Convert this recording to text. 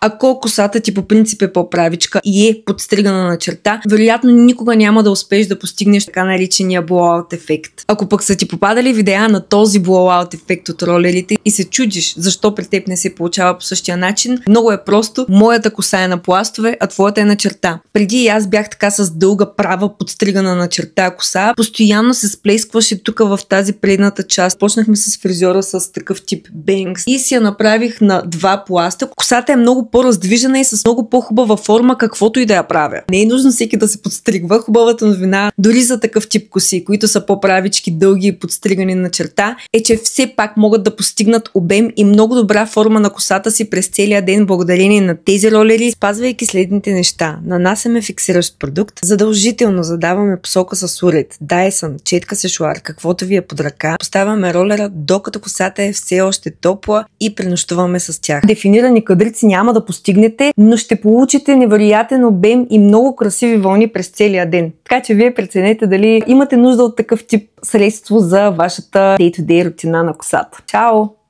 Ако косата ти по принцип е по-правичка и е подстригана на черта, вероятно никога няма да успееш да постигнеш така наречения blowout ефект. Ако пък са ти попадали видеа на този blowout ефект от ролерите и се чудиш защо при теб не се получава по същия начин, много е просто. Моята коса е на пластове, а твоята е на черта. Преди и аз бях така с дълга права подстригана на черта коса. Постоянно се сплескваше тук в тази предната част. Почнахме с фризьора с такъв тип бенкс и си я направих на два пласта. Косата е много по-раздвижена и с много по-хубава форма, каквото и да я правя. Не е нужно всеки да се подстригва. Хубавата новина, дори за такъв тип коси, които са по-правички, дълги и подстригани на черта, е, че все пак могат да постигнат обем и много добра форма на косата си през целия ден, благодарение на тези ролери, спазвайки следните неща. Нанасяме фиксиращ продукт, задължително задаваме посока с уред, Dyson, четка сешуар, каквото ви е под ръка, поставяме ролера докато косата е все още топла и пренощуваме с тях. Дефинирани кадрици няма да постигнете, но ще получите невероятен обем и много красиви вълни през целия ден. Така че вие преценете дали имате нужда от такъв тип средство за вашата day-to-day рутина на косата. Чао!